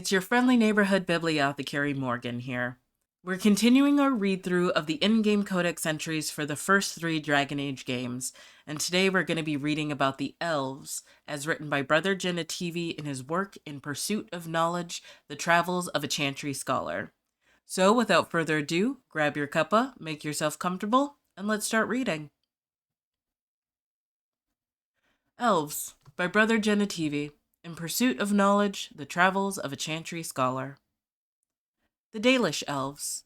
It's your friendly neighborhood Bibliothecary Morgan here. We're continuing our read-through of the in-game Codex entries for the first 3 Dragon Age games, and today we're going to be reading about the Elves, as written by Brother Genitivi in his work In Pursuit of Knowledge, The Travels of a Chantry Scholar. So, without further ado, grab your cuppa, make yourself comfortable, and let's start reading. Elves, by Brother Genitivi, In Pursuit of Knowledge, The Travels of a Chantry Scholar. The Dalish Elves,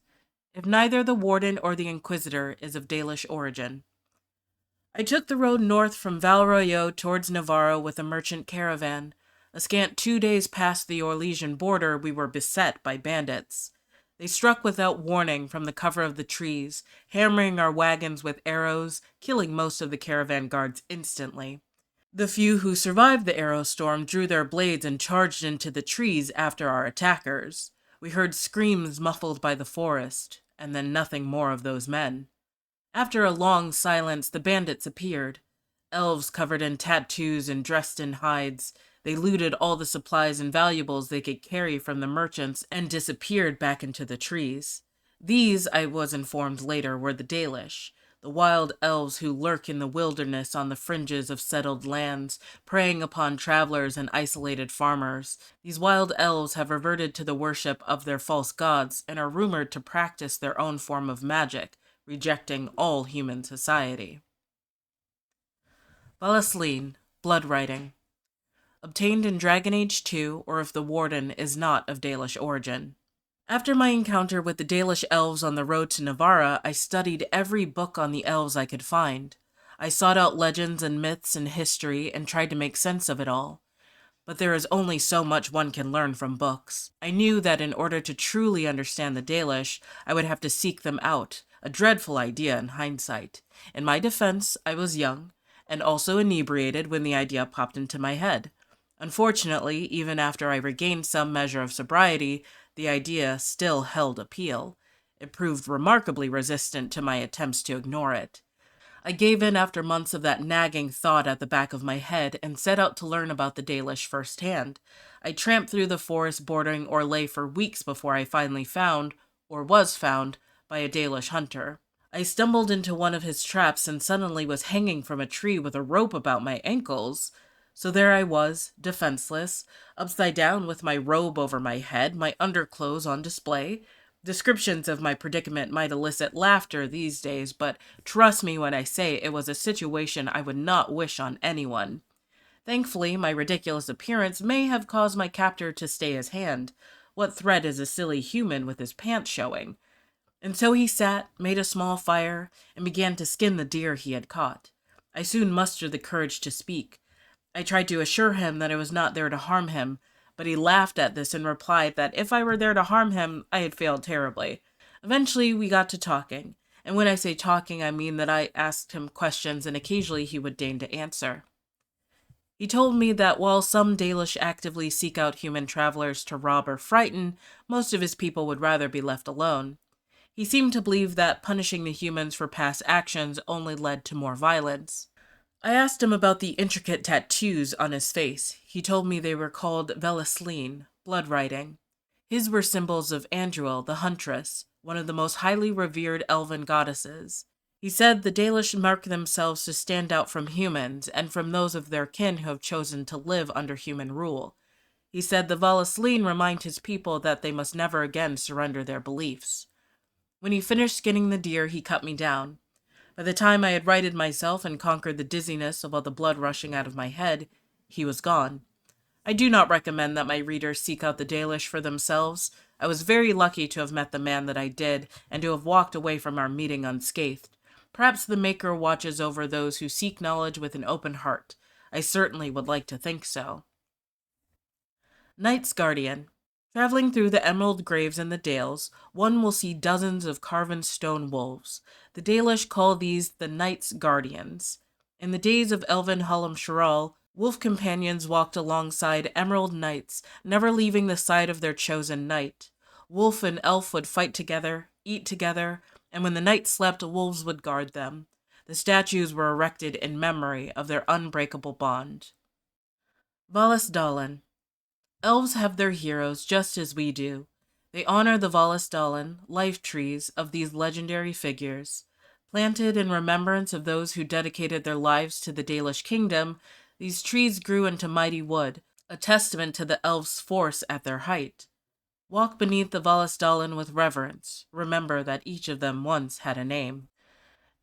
if neither the Warden or the Inquisitor is of Dalish origin. I took the road north from Valroyo towards Navarro with a merchant caravan. A scant 2 days past the Orlesian border, we were beset by bandits. They struck without warning from the cover of the trees, hammering our wagons with arrows, killing most of the caravan guards instantly. The few who survived the arrow storm drew their blades and charged into the trees after our attackers. We heard screams muffled by the forest, and then nothing more of those men. After a long silence, the bandits appeared. Elves covered in tattoos and dressed in hides. They looted all the supplies and valuables they could carry from the merchants and disappeared back into the trees. These, I was informed later, were the Dalish, the wild elves who lurk in the wilderness on the fringes of settled lands, preying upon travelers and isolated farmers. These wild elves have reverted to the worship of their false gods and are rumored to practice their own form of magic, rejecting all human society. Valasleen, Blood Writing. Obtained in Dragon Age 2, or if the Warden is not of Dalish origin. After my encounter with the Dalish elves on the road to Navarra, I studied every book on the elves I could find. I sought out legends and myths and history and tried to make sense of it all. But there is only so much one can learn from books. I knew that in order to truly understand the Dalish, I would have to seek them out, a dreadful idea in hindsight. In my defense, I was young, and also inebriated when the idea popped into my head. Unfortunately, even after I regained some measure of sobriety, the idea still held appeal. It proved remarkably resistant to my attempts to ignore it. I gave in after months of that nagging thought at the back of my head and set out to learn about the Dalish firsthand. I tramped through the forest bordering Orlais for weeks before I finally found, or was found, by a Dalish hunter. I stumbled into one of his traps and suddenly was hanging from a tree with a rope about my ankles. So there I was, defenseless, upside down with my robe over my head, my underclothes on display. Descriptions of my predicament might elicit laughter these days, but trust me when I say it was a situation I would not wish on anyone. Thankfully, my ridiculous appearance may have caused my captor to stay his hand. What threat is a silly human with his pants showing? And so he sat, made a small fire, and began to skin the deer he had caught. I soon mustered the courage to speak. I tried to assure him that I was not there to harm him, but he laughed at this and replied that if I were there to harm him, I had failed terribly. Eventually, we got to talking, and when I say talking, I mean that I asked him questions and occasionally he would deign to answer. He told me that while some Dalish actively seek out human travelers to rob or frighten, most of his people would rather be left alone. He seemed to believe that punishing the humans for past actions only led to more violence. I asked him about the intricate tattoos on his face. He told me they were called Valasleen, blood writing. His were symbols of Andruil, the huntress, one of the most highly revered elven goddesses. He said the Dalish mark themselves to stand out from humans and from those of their kin who have chosen to live under human rule. He said the Valasleen remind his people that they must never again surrender their beliefs. When he finished skinning the deer, he cut me down. By the time I had righted myself and conquered the dizziness of all the blood rushing out of my head, he was gone. I do not recommend that my readers seek out the Dalish for themselves. I was very lucky to have met the man that I did, and to have walked away from our meeting unscathed. Perhaps the Maker watches over those who seek knowledge with an open heart. I certainly would like to think so. Knight's Guardian. Traveling through the emerald graves in the Dales, one will see dozens of carven stone wolves. The Dalish call these the Knight's Guardians. In the days of Elven Hallam Sharal, wolf companions walked alongside emerald knights, never leaving the side of their chosen knight. Wolf and elf would fight together, eat together, and when the knight slept, wolves would guard them. The statues were erected in memory of their unbreakable bond. Valis Dahlin. Elves have their heroes just as we do. They honor the Valesdalen, life trees of these legendary figures. Planted in remembrance of those who dedicated their lives to the Dalish kingdom, these trees grew into mighty wood, a testament to the elves' force at their height. Walk beneath the Valesdalen with reverence. Remember that each of them once had a name.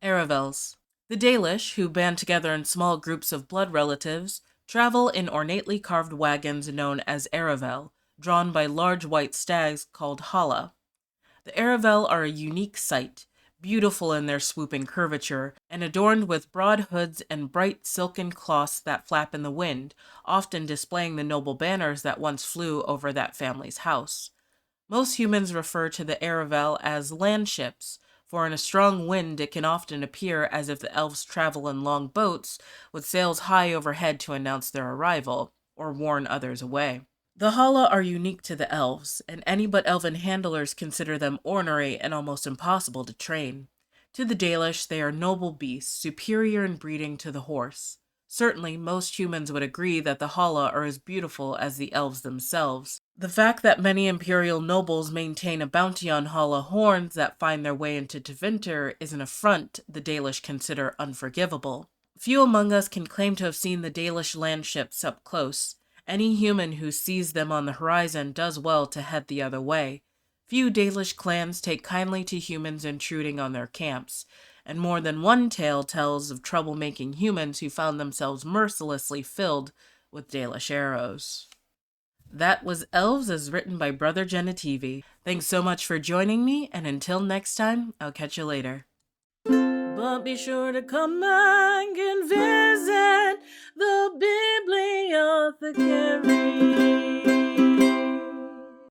Eravels. The Dalish, who band together in small groups of blood relatives, travel in ornately carved wagons known as Aravel, drawn by large white stags called Hala. The Aravel are a unique sight, beautiful in their swooping curvature, and adorned with broad hoods and bright silken cloths that flap in the wind, often displaying the noble banners that once flew over that family's house. Most humans refer to the Aravel as land ships, for in a strong wind it can often appear as if the elves travel in long boats with sails high overhead to announce their arrival, or warn others away. The Hala are unique to the elves, and any but elven handlers consider them ornery and almost impossible to train. To the Dalish, they are noble beasts, superior in breeding to the horse. Certainly, most humans would agree that the Hala are as beautiful as the elves themselves. The fact that many imperial nobles maintain a bounty on Hala horns that find their way into Tevinter is an affront the Dalish consider unforgivable. Few among us can claim to have seen the Dalish land ships up close. Any human who sees them on the horizon does well to head the other way. Few Dalish clans take kindly to humans intruding on their camps, and more than one tale tells of troublemaking humans who found themselves mercilessly filled with Dalish arrows. That was Elves as written by Brother Genitivi. Thanks so much for joining me, and until next time, I'll catch you later. But be sure to come back and visit the Bibliothecary.